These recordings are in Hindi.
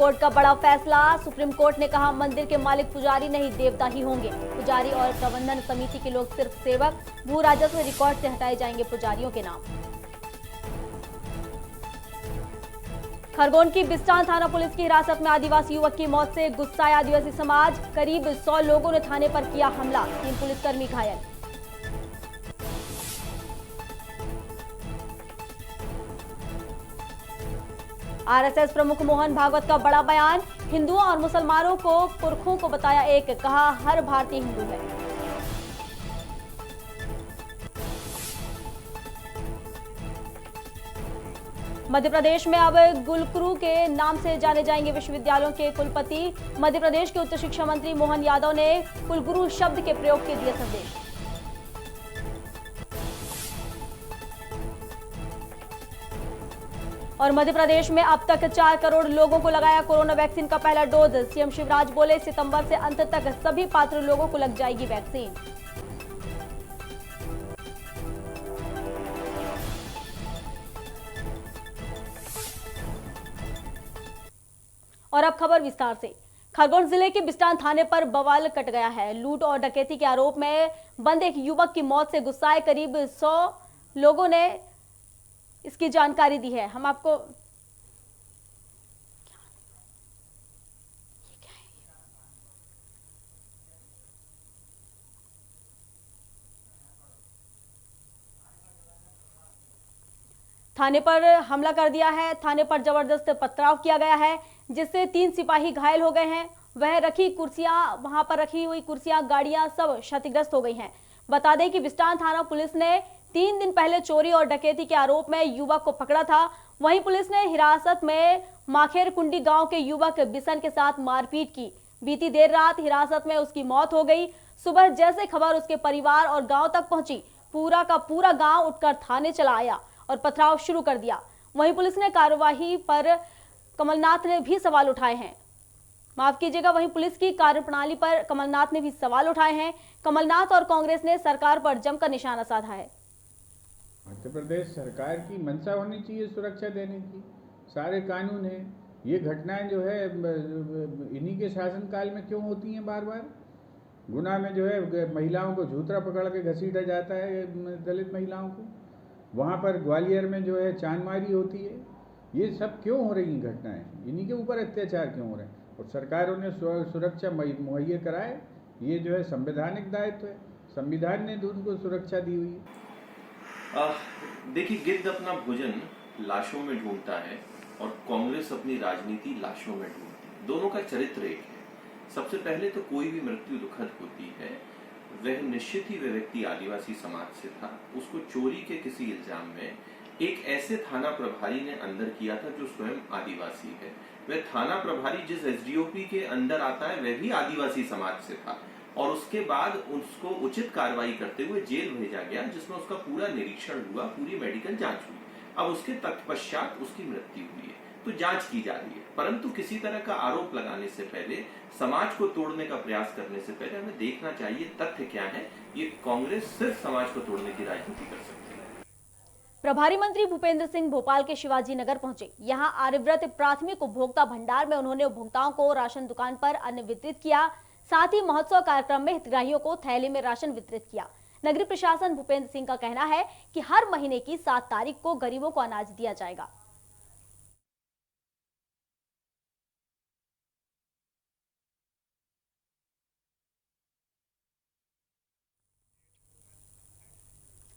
कोर्ट का बड़ा फैसला। सुप्रीम कोर्ट ने कहा मंदिर के मालिक पुजारी नहीं देवता ही होंगे। पुजारी और प्रबंधन समिति के लोग सिर्फ सेवक। भू राजस्व रिकॉर्ड से हटाए जाएंगे पुजारियों के नाम। खरगोन की बिस्टान थाना पुलिस की हिरासत में आदिवासी युवक की मौत से गुस्साए आदिवासी समाज। करीब 100 लोगों ने थाने पर किया हमला, 3 पुलिसकर्मी घायल। आरएसएस प्रमुख मोहन भागवत का बड़ा बयान। हिंदुओं और मुसलमानों को पुरखों को बताया एक, कहा हर भारतीय हिंदू है। मध्य प्रदेश में अब गुलकुरु के नाम से जाने जाएंगे विश्वविद्यालयों के कुलपति। मध्य प्रदेश के उच्च शिक्षा मंत्री मोहन यादव ने कुलगुरु शब्द के प्रयोग के दिए संदेश। और मध्य प्रदेश में अब तक 4 करोड़ लोगों को लगाया कोरोना वैक्सीन का पहला डोज। सीएम शिवराज बोले सितंबर से अंत तक सभी पात्र लोगों को लग जाएगी वैक्सीन। और अब खबर विस्तार से। खरगोन जिले के बिस्टान थाने पर बवाल कट गया है। लूट और डकैती के आरोप में बंद एक युवक की मौत से गुस्साए करीब 100 लोगों ने इसकी जानकारी दी है। हम आपको थाने पर हमला कर दिया है। थाने पर जबरदस्त पथराव किया गया है जिससे 3 सिपाही घायल हो गए हैं। वह रखी कुर्सियां, वहां पर रखी हुई कुर्सियां, गाड़ियां सब क्षतिग्रस्त हो गई हैं। बता दें कि बिस्टान थाना पुलिस ने 3 दिन पहले चोरी और डकैती के आरोप में युवक को पकड़ा था। वहीं पुलिस ने हिरासत में माखेर कुंडी गांव के युवक बिशन के साथ मारपीट की। बीती देर रात हिरासत में उसकी मौत हो गई। सुबह जैसे खबर उसके परिवार और गांव तक पहुंची, पूरा का पूरा गांव उठकर थाने चला आया और पथराव शुरू कर दिया। वहीं पुलिस ने कार्यवाही पर कमलनाथ ने भी सवाल उठाए हैं। माफ कीजिएगा, वहीं पुलिस की कार्यप्रणाली पर कमलनाथ ने भी सवाल उठाए हैं। कमलनाथ और कांग्रेस ने सरकार पर जमकर निशाना साधा है। मध्य प्रदेश सरकार की मंशा होनी चाहिए सुरक्षा देने की। सारे कानून हैं। ये घटनाएं जो है इन्हीं के शासनकाल में क्यों होती हैं बार बार। गुना में जो है महिलाओं को झूतरा पकड़ के घसीटा जाता है, दलित महिलाओं को। वहाँ पर ग्वालियर में जो है चांदमारी होती है। ये सब क्यों हो रही घटनाएं, इन्हीं के ऊपर अत्याचार क्यों हो रहे हैं। और सरकारों ने सुरक्षा मुहैया कराए, ये जो है संवैधानिक दायित्व है। संविधान ने उनको सुरक्षा दी हुई है। देखिए, गिद्ध अपना भोजन लाशों में ढूंढता है और कांग्रेस अपनी राजनीति लाशों में ढूंढती है। दोनों का चरित्र एक है। सबसे पहले तो कोई भी मृत्यु दुखद होती है। वह निश्चित ही वह व्यक्ति आदिवासी समाज से था। उसको चोरी के किसी इल्जाम में एक ऐसे थाना प्रभारी ने अंदर किया था जो स्वयं आदिवासी है। वह थाना प्रभारी जिस एसडीओपी के अंदर आता है वह भी आदिवासी समाज से था और उसके बाद उसको उचित कार्रवाई करते हुए जेल भेजा गया, जिसमें उसका पूरा निरीक्षण हुआ, पूरी मेडिकल जांच हुई। अब उसके तत्पश्चात उसकी मृत्यु हुई है, तो जांच की जा रही है। परंतु किसी तरह का आरोप लगाने से पहले, समाज को तोड़ने का प्रयास करने से पहले हमें देखना चाहिए तथ्य क्या है। ये कांग्रेस सिर्फ समाज को तोड़ने की राजनीति कर सकती है। प्रभारी मंत्री भूपेंद्र सिंह भोपाल के शिवाजी नगर पहुंचे। यहां आर्यव्रत प्राथमिक उपभोक्ता भंडार में उन्होंने उपभोक्ताओं को राशन दुकान पर अन्न वितरित किया। साथ ही महोत्सव कार्यक्रम में हितग्राहियों को थैली में राशन वितरित किया। नगरीय प्रशासन भूपेंद्र सिंह का कहना है कि हर महीने की 7 तारीख को गरीबों को अनाज दिया जाएगा।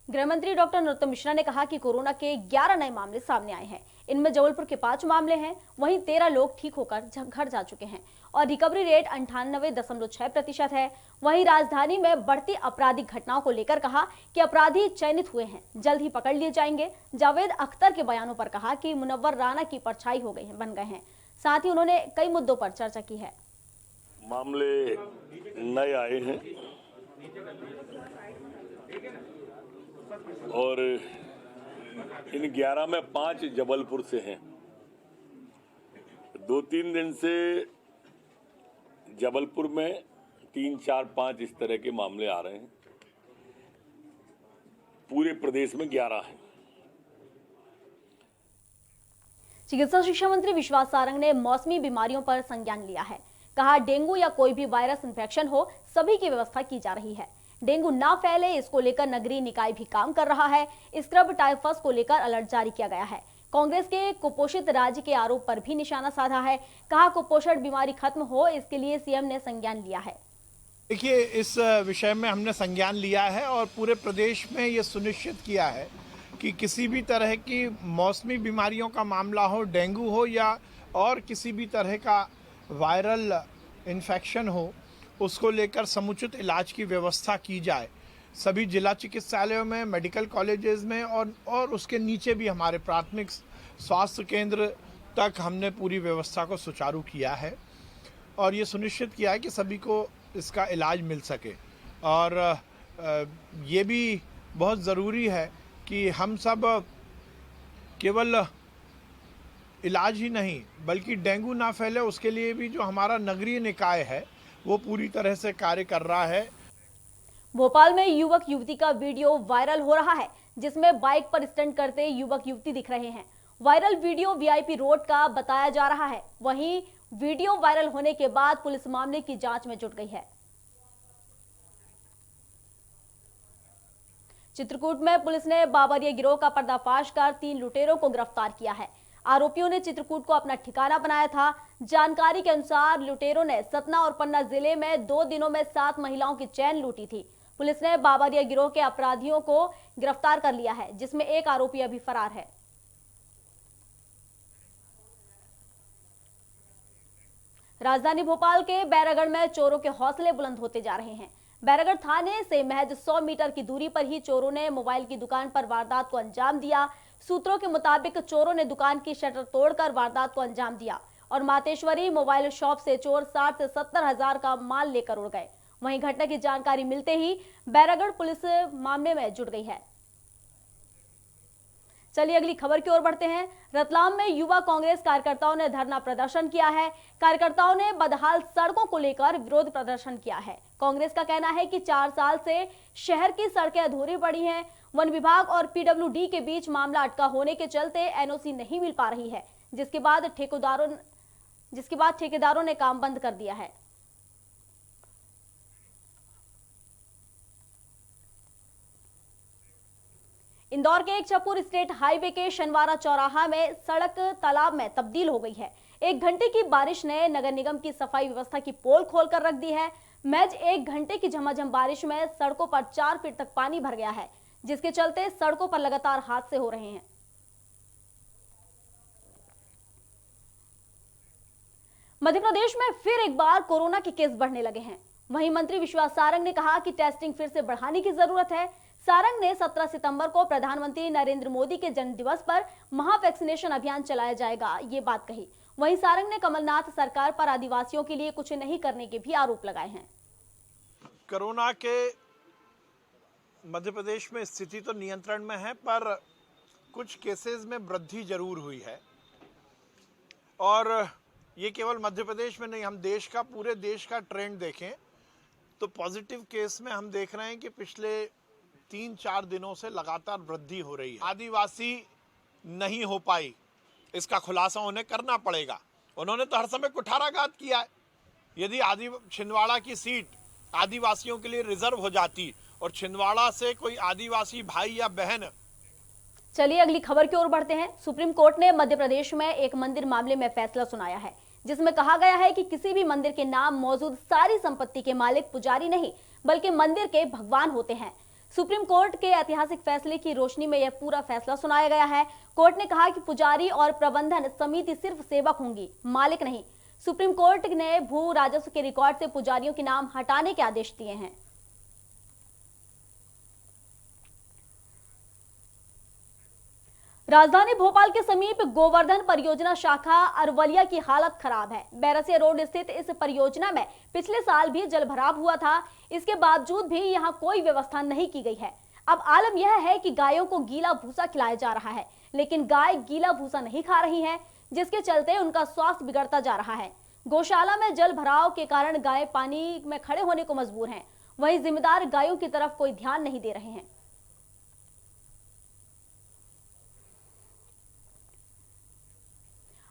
गृहमंत्री डॉक्टर नरोत्तम मिश्रा ने कहा कि कोरोना के 11 नए मामले सामने आए हैं। इनमें जबलपुर के 5 मामले हैं। वहीं 13 लोग ठीक होकर घर जा चुके हैं और रिकवरी रेट 98.6% है। वहीं राजधानी में बढ़ती आपराधिक घटनाओं को लेकर कहा कि अपराधी चयनित हुए हैं, जल्द ही पकड़ लिए जाएंगे। जावेद अख्तर के बयानों पर कहा कि मुनव्वर राना की परछाई बन गए हैं। साथ ही उन्होंने कई मुद्दों पर चर्चा की है। मामले नए आए हैं और इन 11 में 5 जबलपुर से हैं। 2-3 दिन से जबलपुर में 3, 4, 5 इस तरह के मामले आ रहे हैं। पूरे प्रदेश में 11 हैं। चिकित्सा शिक्षा मंत्री विश्वास सारंग ने मौसमी बीमारियों पर संज्ञान लिया है। कहा, डेंगू या कोई भी वायरस इंफेक्शन हो, सभी की व्यवस्था की जा रही है। डेंगू ना फैले, इसको लेकर नगरीय निकाय भी काम कर रहा है। स्क्रब टाइफस को लेकर अलर्ट जारी किया गया है। कांग्रेस के कुपोषित राज्य के आरोप पर भी निशाना साधा है। कहा, कुपोषण बीमारी खत्म हो, इसके लिए सीएम ने संज्ञान लिया है। देखिए, इस विषय में हमने संज्ञान लिया है और पूरे प्रदेश में ये सुनिश्चित किया है कि किसी भी तरह की मौसमी बीमारियों का मामला हो, डेंगू हो या और किसी भी तरह का वायरल इन्फेक्शन हो, उसको लेकर समुचित इलाज की व्यवस्था की जाए। सभी जिला चिकित्सालयों में, मेडिकल कॉलेजेस में और उसके नीचे भी हमारे प्राथमिक स्वास्थ्य केंद्र तक हमने पूरी व्यवस्था को सुचारू किया है और ये सुनिश्चित किया है कि सभी को इसका इलाज मिल सके। और ये भी बहुत ज़रूरी है कि हम सब केवल इलाज ही नहीं बल्कि डेंगू ना फैले, उसके लिए भी जो हमारा नगरीय निकाय है वो पूरी तरह से कार्य कर रहा है। भोपाल में युवक युवती का वीडियो वायरल हो रहा है, जिसमें बाइक पर स्टंट करते युवक युवती दिख रहे हैं। वायरल वीडियो वीआईपी रोड का बताया जा रहा है। वहीं वीडियो वायरल होने के बाद पुलिस मामले की जांच में जुट गई है। चित्रकूट में पुलिस ने बाबरिया गिरोह का पर्दाफाश कर 3 लुटेरों को गिरफ्तार किया है। आरोपियों ने चित्रकूट को अपना ठिकाना बनाया था। जानकारी के अनुसार लुटेरों ने सतना और पन्ना जिले में 2 दिनों में 7 महिलाओं की चैन लूटी थी। पुलिस ने बाबरिया गिरोह के अपराधियों को गिरफ्तार कर लिया है, जिसमें एक आरोपी अभी फरार है। राजधानी भोपाल के बैरागढ़ में चोरों के हौसले बुलंद होते जा रहे हैं। बैरागढ़ थाने से महज 100 मीटर की दूरी पर ही चोरों ने मोबाइल की दुकान पर वारदात को अंजाम दिया। सूत्रों के मुताबिक चोरों ने दुकान की शटर तोड़कर वारदात को अंजाम दिया और मातेश्वरी मोबाइल शॉप से चोर 60 से 70 हजार का माल लेकर उड़ गए। वहीं घटना की जानकारी मिलते ही बैरागढ़ पुलिस मामले में जुट गई है। चलिए अगली खबर की ओर बढ़ते हैं। रतलाम में युवा कांग्रेस कार्यकर्ताओं ने धरना प्रदर्शन किया है। कार्यकर्ताओं ने बदहाल सड़कों को लेकर विरोध प्रदर्शन किया है। कांग्रेस का कहना है कि 4 साल से शहर की सड़कें अधूरी पड़ी हैं। वन विभाग और पीडब्ल्यूडी के बीच मामला अटका होने के चलते एनओसी नहीं मिल पा रही है, जिसके बाद ठेकेदारों ने काम बंद कर दिया है। इंदौर के एक छपुर स्टेट हाईवे के शनवारा चौराहा में सड़क तालाब में तब्दील हो गई है। 1 घंटे की बारिश ने नगर निगम की सफाई व्यवस्था की पोल खोल कर रख दी है। महज 1 घंटे की झमाझम बारिश में सड़कों पर 4 फीट तक पानी भर गया है, जिसके चलते सड़कों पर लगातार हादसे हो रहे हैं। मध्य प्रदेश में फिर एक बार कोरोना के केस बढ़ने लगे हैं। वहीं मंत्री विश्वास सारंग ने कहा कि टेस्टिंग फिर से बढ़ाने की जरूरत है। सारंग ने 17 सितंबर को प्रधानमंत्री नरेंद्र मोदी के जन्मदिवस पर महा वैक्सीनेशन अभियान चलाया जाएगा, ये बात कही। वहीं सारंग ने कमलनाथ सरकार पर आदिवासियों के लिए कुछ नहीं करने के भी आरोप लगाए हैं। कोरोना के मध्य प्रदेश में स्थिति तो नियंत्रण में है, पर कुछ केसेस में वृद्धि जरूर हुई है और ये केवल मध्य प्रदेश में नहीं, हम देश का, पूरे देश का ट्रेंड देखें तो पॉजिटिव केस में हम देख रहे हैं कि पिछले 3-4 दिनों से लगातार वृद्धि हो रही है। आदिवासी नहीं हो पाई, इसका खुलासा उन्हें करना पड़ेगा। उन्होंने तो हर समय कुठाराघात किया है। यदि छिंदवाड़ा की सीट आदिवासियों के लिए रिजर्व हो जाती और छिंदवाड़ा से कोई आदिवासी भाई या बहन। चलिए अगली खबर की ओर बढ़ते हैं। सुप्रीम कोर्ट ने मध्य प्रदेश में एक मंदिर मामले में फैसला सुनाया है, जिसमें कहा गया है कि किसी भी मंदिर के नाम मौजूद सारी संपत्ति के मालिक पुजारी नहीं बल्कि मंदिर के भगवान होते हैं। सुप्रीम कोर्ट के ऐतिहासिक फैसले की रोशनी में यह पूरा फैसला सुनाया गया है। कोर्ट ने कहा कि पुजारी और प्रबंधन समिति सिर्फ सेवक होंगी, मालिक नहीं। सुप्रीम कोर्ट ने भू राजस्व के रिकॉर्ड से पुजारियों के नाम हटाने के आदेश दिए हैं। राजधानी भोपाल के समीप गोवर्धन परियोजना शाखा अरवलिया की हालत खराब है। बैरसिया रोड स्थित इस परियोजना में पिछले साल भी जलभराव हुआ था। इसके बावजूद भी यहां कोई व्यवस्था नहीं की गई है। अब आलम यह है कि गायों को गीला भूसा खिलाया जा रहा है, लेकिन गाय गीला भूसा नहीं खा रही हैं, जिसके चलते उनका स्वास्थ्य बिगड़ता जा रहा है। गौशाला में जल भराव के कारण गाय पानी में खड़े होने को मजबूर हैं। वहीं जिम्मेदार गायों की तरफ कोई ध्यान नहीं दे रहे हैं।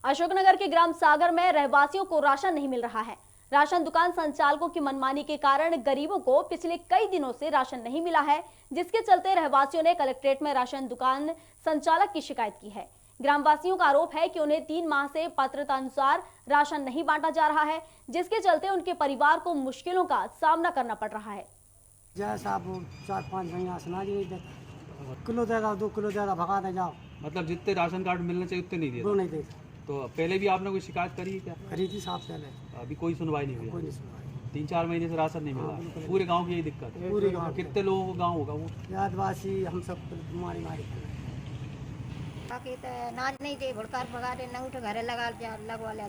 अशोकनगर के ग्राम सागर में रहवासियों को राशन नहीं मिल रहा है। राशन दुकान संचालकों की मनमानी के कारण गरीबों को पिछले कई दिनों से राशन नहीं मिला है, जिसके चलते रहवासियों ने कलेक्ट्रेट में राशन दुकान संचालक की शिकायत की है। ग्रामवासियों का आरोप है कि उन्हें 3 माह से पात्रता अनुसार राशन नहीं बांटा जा रहा है, जिसके चलते उनके परिवार को मुश्किलों का सामना करना पड़ रहा है। जैसा 4-5 महीना सुना किलो देगा 2 किलो देगा भगा दे जाओ। मतलब जितने राशन कार्ड मिलने चाहिए उतने नहीं दिए? वो नहीं देता। तो पहले भी आपने कोई शिकायत करी है क्या? करी थी साहब पहले, अभी कोई सुनवाई नहीं हुई? कोई नहीं सुनवाई। 3-4 महीने से राशन नहीं मिला। पूरे गांव की यही दिक्कत है? पूरे गांव। कितने लोगों का गांव होगा वो? आदिवासी हम सब बीमारी बाकी तो नाच नहीं दे भड़कार भगा दे न उठ घरे लगवा ले।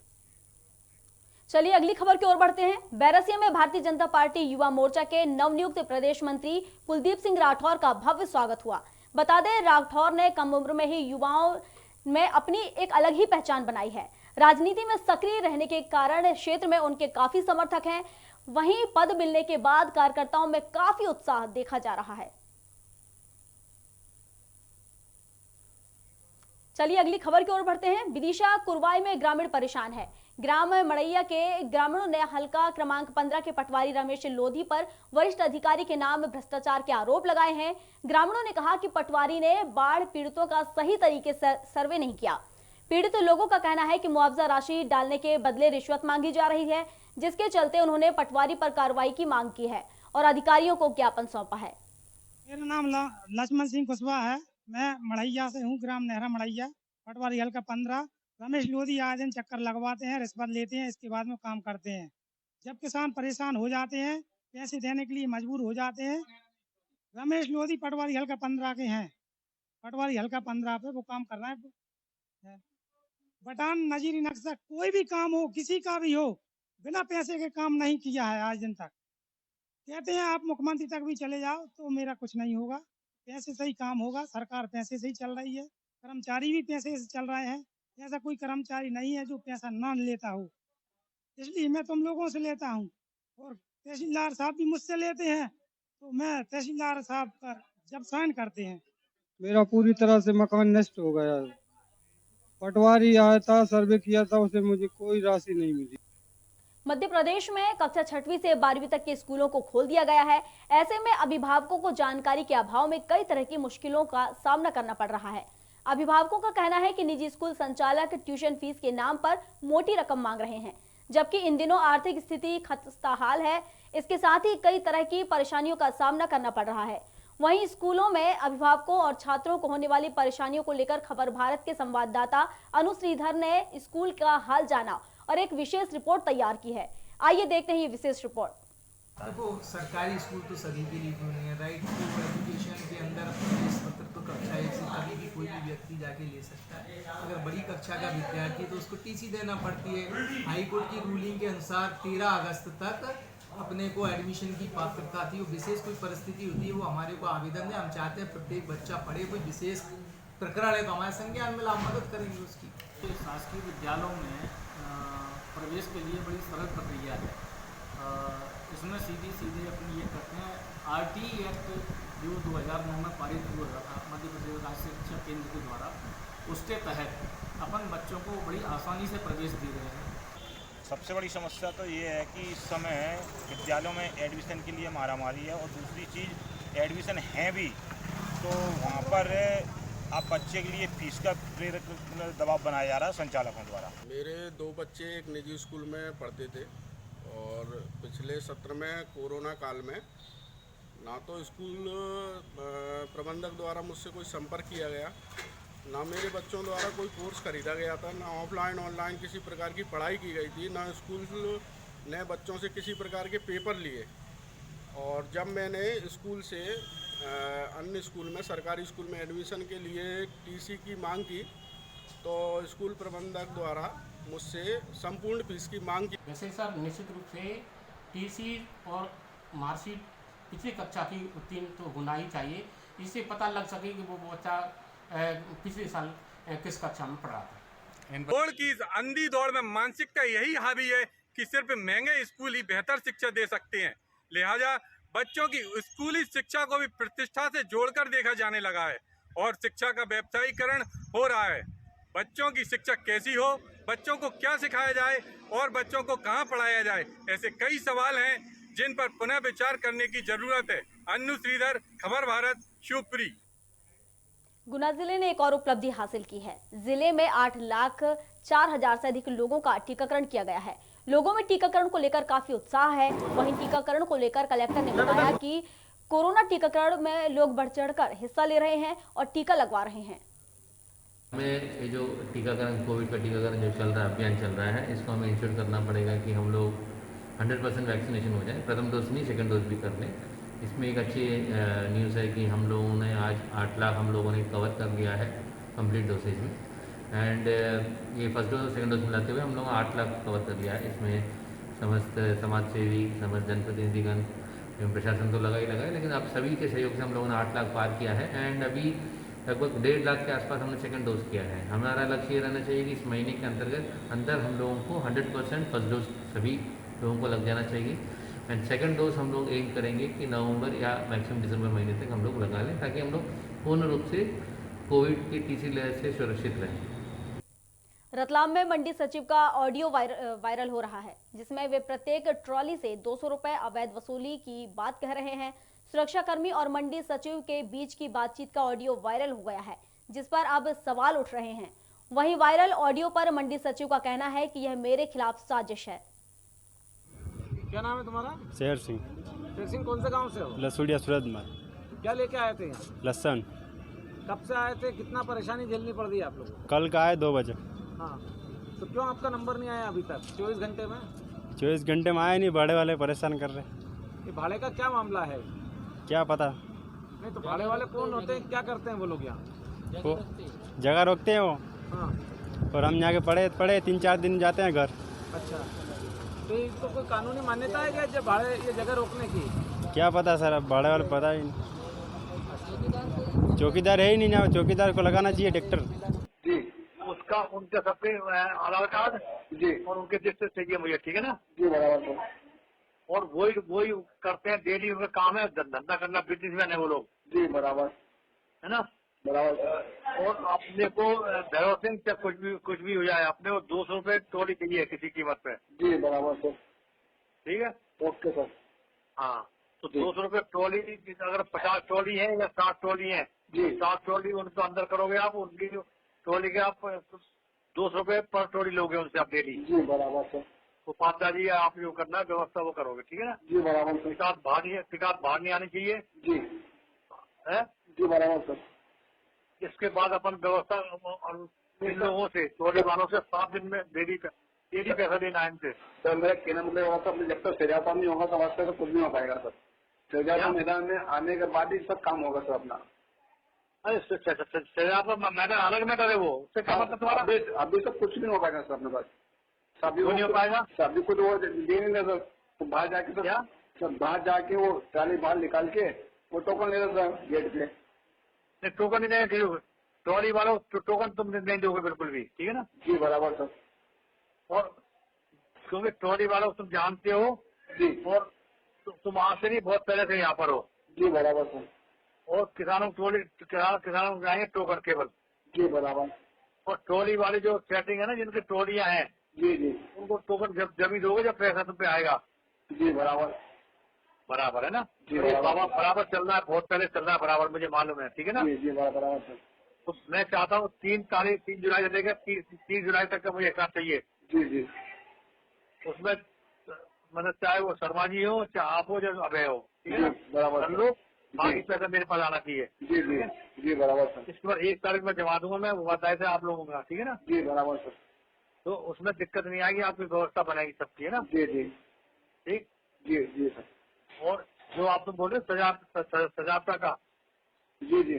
चलिए अगली खबर की ओर बढ़ते हैं। बैरसिया में भारतीय जनता पार्टी युवा मोर्चा के नवनियुक्त प्रदेश मंत्री कुलदीप सिंह राठौर का भव्य स्वागत हुआ। बता दें, राठौर ने कम उम्र में ही युवाओं में अपनी एक अलग ही पहचान बनाई है। राजनीति में सक्रिय रहने के कारण क्षेत्र में उनके काफी समर्थक हैं। वहीं पद मिलने के बाद कार्यकर्ताओं में काफी उत्साह देखा जा रहा है। चलिए अगली खबर की ओर बढ़ते हैं। विदिशा कुरवाई में ग्रामीण परेशान है। ग्राम मड़ैया के ग्रामीणों ने हल्का क्रमांक 15 के पटवारी रमेश लोधी पर वरिष्ठ अधिकारी के नाम भ्रष्टाचार के आरोप लगाए हैं। ग्रामीणों ने कहा कि पटवारी ने बाढ़ पीड़ितों का सही तरीके से सर्वे नहीं किया। पीड़ित लोगों का कहना है कि मुआवजा राशि डालने के बदले रिश्वत मांगी जा रही है, जिसके चलते उन्होंने पटवारी पर कार्रवाई की मांग की है और अधिकारियों को ज्ञापन सौंपा है। मेरा नाम लक्ष्मण सिंह कुशवाहा है। मैं मड़ैया से हूँ, ग्राम नेहरा मड़ैया, पटवारी हल्का 15। रमेश लोधी आए दिन चक्कर लगवाते हैं, रिश्वत लेते हैं, इसके बाद में काम करते हैं। जब किसान परेशान हो जाते हैं, पैसे देने के लिए मजबूर हो जाते हैं। रमेश लोधी पटवारी हल्का 15 के हैं। पटवारी हल्का 15 पे वो काम कर रहा है। बटान नजीरी नक्शा कोई भी काम हो, किसी का भी हो, बिना पैसे के काम नहीं किया है आज दिन तक। कहते हैं आप मुख्यमंत्री तक भी चले जाओ तो मेरा कुछ नहीं होगा, पैसे से ही काम होगा। सरकार पैसे से ही चल रही है, कर्मचारी भी पैसे से चल रहे हैं। ऐसा कोई कर्मचारी नहीं है जो पैसा ना लेता हो, इसलिए मैं तुम लोगों से लेता हूँ और तहसीलदार साहब भी मुझसे लेते हैं। तो मैं तहसीलदार साहब पर जब साइन करते हैं। मेरा पूरी तरह से मकान नष्ट हो गया। पटवारी आया था, सर्वे किया था, उसे मुझे कोई राशि नहीं मिली। मध्य प्रदेश में कक्षा 6वीं से 12वीं तक के स्कूलों को खोल दिया गया है। ऐसे में अभिभावकों को जानकारी के अभाव में कई तरह की मुश्किलों का सामना करना पड़ रहा है। अभिभावकों का कहना है कि निजी स्कूल संचालक ट्यूशन फीस के नाम पर मोटी रकम मांग रहे हैं, जबकि इन दिनों आर्थिक स्थिति खस्ताहाल है। इसके साथ ही कई तरह की परेशानियों का सामना करना पड़ रहा है। वहीं स्कूलों में अभिभावकों और छात्रों को होने वाली परेशानियों को लेकर खबर भारत के संवाददाता अनु श्रीधर ने स्कूल का हाल जाना और एक विशेष रिपोर्ट तैयार की है। आइए देखते हैं ये विशेष रिपोर्ट। देखो, सरकारी स्कूल तो सभी के लिए खुले हैं। राइट टू एजुकेशन के अंदर प्रवेश पत्र तो कक्षा 1 से कभी भी कोई भी व्यक्ति जाके ले सकता है। अगर बड़ी कक्षा का विद्यार्थी तो उसको टीसी देना पड़ती है। हाई कोर्ट की रूलिंग के अनुसार 13 अगस्त तक अपने को एडमिशन की पात्रता थी। वो विशेष कोई परिस्थिति होती है वो हमारे को आवेदन दें। हम चाहते हैं प्रत्येक बच्चा पढ़े। कोई विशेष प्रकरण है तो हमारे संज्ञान में आप मदद करेंगे उसकी। तो शासकीय विद्यालयों में प्रवेश के लिए बड़ी सरल प्रक्रिया है। इसमें सीधे अपनी ये करते हैं RT एक्ट जो 2009 में पारित हुआ था मध्य प्रदेश राज्य शिक्षा केंद्र के द्वारा, उसके तहत अपन बच्चों को बड़ी आसानी से प्रवेश दे रहे हैं। सबसे बड़ी समस्या तो ये है कि इस समय विद्यालयों में एडमिशन के लिए मारामारी है, और दूसरी चीज़ एडमिशन है भी तो वहाँ पर आप बच्चे के लिए फीस का प्रेरक दबाव बनाया जा रहा है संचालकों द्वारा। मेरे 2 बच्चे एक निजी स्कूल में पढ़ते थे और पिछले सत्र में कोरोना काल में ना तो स्कूल प्रबंधक द्वारा मुझसे कोई संपर्क किया गया, ना मेरे बच्चों द्वारा कोई कोर्स खरीदा गया था, ना ऑफलाइन ऑनलाइन किसी प्रकार की पढ़ाई की गई थी, ना स्कूल ने बच्चों से किसी प्रकार के पेपर लिए। और जब मैंने स्कूल से अन्य स्कूल में सरकारी स्कूल में एडमिशन के लिए टीसी की मांग की तो स्कूल प्रबंधक द्वारा मुझसे संपूर्ण फीस की मांग की। वैसे सर निश्चित रूप से टीसी और मार्कशीट पिछली कक्षा की उत्तीर्ण तो होना ही चाहिए, इससे पता लग सके कि वो बच्चा पिछले साल किस कक्षा में पढ़ा था। दौड़ की अंधी दौड़ में मानसिकता यही हावी है कि सिर्फ महंगे स्कूल ही बेहतर शिक्षा दे सकते हैं। लिहाजा बच्चों की स्कूली शिक्षा को भी प्रतिष्ठा से जोड़कर देखा जाने लगा है और शिक्षा का व्यवसायीकरण हो रहा है। बच्चों की शिक्षा कैसी हो बच्चों को क्या सिखाया जाए और बच्चों को कहाँ पढ़ाया जाए, ऐसे कई सवाल हैं जिन पर पुनः विचार करने की जरूरत है। अन्नू श्रीधर, खबर भारत, शिवपुरी। गुना जिले ने एक और उपलब्धि हासिल की है। जिले में 8,04,000 से अधिक लोगों का टीकाकरण किया गया है। लोगों में टीकाकरण को लेकर काफी उत्साह है। वहीं टीकाकरण को लेकर कलेक्टर ने बताया कि कोरोना टीकाकरण में लोग बढ़ चढ़कर हिस्सा ले रहे हैं और टीका लगवा रहे हैं। हमें ये जो टीकाकरण, कोविड का टीकाकरण जो चल रहा है, अभियान चल रहा है, इसको हमें इंश्योर करना पड़ेगा कि हम लोग 100% वैक्सीनेशन हो जाए। प्रथम डोज नहीं, सेकंड डोज भी कर लें। इसमें एक अच्छी न्यूज़ है कि हम लोगों ने आज 8 लाख हम लोगों ने कवर कर लिया है कंप्लीट डोसेज में। एंड ये फर्स्ट डोज और सेकंड डोज मिलाते हुए हम लोगों ने 8 लाख कवर कर लिया है। इसमें समस्त समाज सेवी, समस्त जनप्रतिनिधिगण एवं प्रशासन तो लगा ही लगा है, लेकिन अब सभी के सहयोग से हम लोगों ने 8 लाख पार किया है। एंड अभी लगभग 1.5 लाख के आसपास हमने सेकंड डोज किया है। हमारा लक्ष्य ये रहना चाहिए कि इस महीने के अंदर हम लोगों को 100% फर्स्ट डोज सभी लोगों को लग जाना चाहिए। एंड सेकंड डोज हम लोग एम करेंगे कि नवंबर या मैक्सिमम दिसंबर महीने तक हम लोग लगा लें, ताकि हम लोग पूर्ण रूप से कोविड की तीसरी लहर से सुरक्षित रहें। रतलाम में मंडी सचिव का ऑडियो वायरल हो रहा है, जिसमें वे प्रत्येक ट्रॉली से 200 रुपए अवैध वसूली की बात कह रहे हैं। सुरक्षाकर्मी और मंडी सचिव के बीच की बातचीत का ऑडियो वायरल हो गया है, जिस पर अब सवाल उठ रहे हैं। वहीं वायरल ऑडियो पर मंडी सचिव का कहना है कि यह मेरे खिलाफ साजिश है। क्या नाम है तुम्हारा? शेर सिंह। शेर सिंह, कौन से गांव से हो? लसूड़िया सूरजमल। क्या लेके आए थे यहाँ? लहसुन। कब से आए थे? कितना परेशानी झेलनी पड़ रही है आप लोगों को? कल का आए 2 बजे। हाँ, तो क्यों आपका नंबर नहीं आया अभी तक 24 घंटे में? 24 घंटे में आए नहीं, भाड़े वाले परेशान कर रहे। ये भाड़े का क्या मामला है? क्या पता नहीं तो भाड़े वाले कौन होते हैं, क्या करते हैं वो लोग यहाँ? वो जगह रोकते हैं वो। हाँ। और हम यहाँ के पड़े 3-4 दिन जाते हैं घर। अच्छा, तो इसको कोई कानूनी मान्यता है क्या जब भाड़े ये जगह रोकने की? क्या पता सर, अब भाड़े वाले पता ही नहीं। चौकीदार है ही नहीं ना, चौकीदार को लगाना चाहिए ट्रैक्टर। जी, उसका उनके सबके आधार कार्ड जी और उनके रजिस्टर चाहिए मुझे, ठीक है ना? जी बराबर। और वही करते हैं, डेली उनका काम है, धंधा करना, बिजनेसमैन है वो लोग। जी बराबर, है ना? बराबर। और अपने को भैरव सिंह से कुछ भी हो जाए, अपने को 200 रुपए ट्रॉली चाहिए किसी कीमत पे। जी बराबर सर। ठीक है, ओके सर। हाँ, तो 200 रुपए ट्रॉली, अगर 50 ट्रॉली है या 60 ट्रॉली है, जी 60 ट्रॉली उनको अंदर करोगे आप, उनकी ट्रॉली के आप 200 रुपए पर ट्रॉली लोगे उनसे आप डेली। जी बराबर सर। तो 5 जी आप जो करना व्यवस्था वो करोगे, ठीक है ना? जी बराबर। शिकायत बाहर नहीं आनी चाहिए। जी है, जी बराबर सर। इसके बाद अपन व्यवस्था इन लोगों से, ट्रॉली वालों से 7 दिन में डेली पैसा देना है इनसे। सर मेरा कहना मतलब जब तक सजाता नहीं होगा तो वास्ते तो कुछ नहीं हो पाएगा सर। सजाता मैदान में आने के बाद ही सब काम होगा सर अपना। अरे सजाता मैदान अलग मैटर है वो, उससे क्या मतलब तुम्हारा? अभी सब कुछ नहीं हो पाएगा सर अपने पास। सभी नहीं हो पाएगा, सभी को तो वो दे नहीं रहे सर। तो बाहर जाके तो क्या सब बाहर जाके वो ट्राली बाहर निकाल के वो टोकन ले रहे सर गेट पे। टोकन नहीं देंगे ट्रॉली वालों, टोकन तुम नहीं दोगे बिल्कुल भी, ठीक है ना? जी बराबर सर। और क्योंकि ट्रॉली वालों तुम जानते हो जी, और तुम आज से नहीं बहुत पहले से यहाँ पर हो। जी बराबर सर। और किसानों को जाएंगे टोकन केवल। जी बराबर। और ट्रॉली वाली जो सेटिंग है ना, जिनकी ट्रॉलियाँ हैं, जी जी, उनको टोकन जब ही दोगे जब पैसा तुम पे आएगा। जी बराबर। बराबर है ना? जी बराबर चल रहा है, बहुत पहले चल रहा है बराबर, मुझे मालूम है, ठीक है ना? जी जी बराबर सर। तो मैं चाहता हूँ 3 जुलाई से लेकर 30 जुलाई तक का मुझे हिसाब चाहिए। जी जी। उसमें मतलब चाहे वो शर्मा जी हो, चाहे आप हो, चाहे अभय हो, ठीक है ना? बराबर। कर लो, बाकी पैसा मेरे पास आना चाहिए। जी जी जी बराबर सर। इसके बाद 1 तारीख में जमा दूंगा मैं, वो बात आप लोगों का, ठीक है ना? जी बराबर सर। तो उसमें दिक्कत नहीं आएगी, आपकी व्यवस्था बनाएगी सबकी, है ना? जी जी ठीक। जी जी सर। और जो आप तो बोल रहे सजावटा का, जी जी,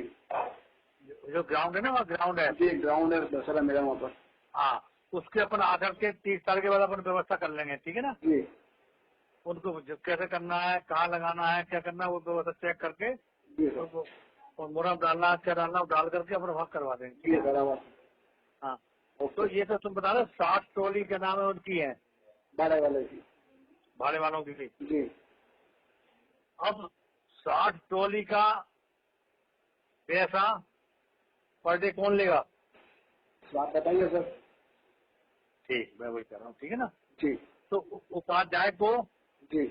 जो ग्राउंड है ना, वहाँ ग्राउंड है। जी ग्राउंड है दशहरा मेरा वहाँ पर। हाँ, उसके अपन आकर के 30 तारीख के बाद अपन व्यवस्था कर लेंगे, ठीक है ना? जी। उनको कैसे करना है, कहाँ लगाना है, क्या करना है, वो व्यवस्था चेक करके और मुरम डालना, क्या डालना, डाल करके अपन वहाँ करवा देंगे। जी बराबर। हाँ, तो ये तो तुम बता रहे 60 ट्रॉली के नाम है उनकी है, भाड़े वाले की, भाड़े वालों की। जी। अब 60 ट्रॉली का पैसा पर डे कौन लेगा? आप बताइए सर। ठीक, मैं वही कर रहा हूँ, ठीक है ना। जी। तो उपाध्याय को जी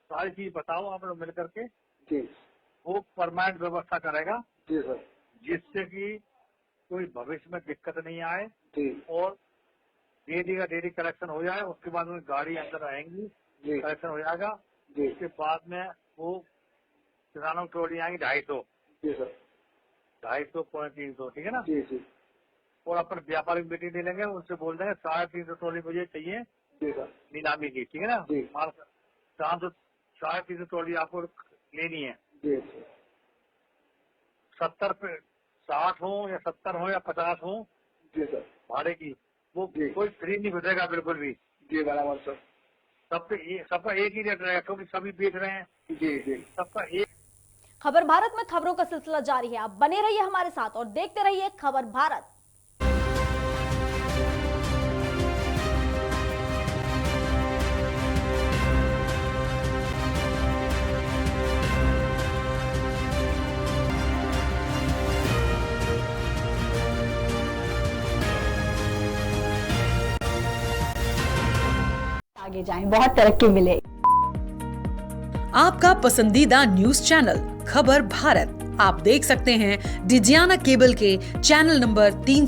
सारी चीज बताओ आप लोग मिल करके। जी। वो परमानेंट व्यवस्था करेगा जी सर। जिससे कि कोई भविष्य में दिक्कत नहीं आए जी। और डेली का डेली कलेक्शन हो जाए। उसके बाद में गाड़ी अंदर आएंगी, कलेक्शन हो जाएगा। उसके बाद में वो किसानों की ट्रॉली आएंगी 250। जी सर। 250 पॉइंट 300, ठीक है ना। जी जी। और अपन व्यापारिक मीटिंग ले लेंगे, उनसे बोल देंगे 350 ट्रॉली मुझे चाहिए जी सर। नीलामी की, ठीक है ना। जी। 350 ट्रॉली आपको लेनी है। जी। 70 पे 60 हो या 70 हो या 50 हो जी सर भाड़े की, वो कोई फ्री नहीं बचेगा बिल्कुल भी। जी बराबर सर। सबका एक ही रेट रहेगा क्योंकि सभी बेच रहे हैं। जी जी। सबका एक। खबर भारत में खबरों का सिलसिला जारी है। आप बने रहिए हमारे साथ और देखते रहिए खबर भारत। आगे जाएं, बहुत तरक्की मिले। आपका पसंदीदा न्यूज चैनल खबर भारत आप देख सकते हैं डिजियाना केबल के चैनल नंबर 300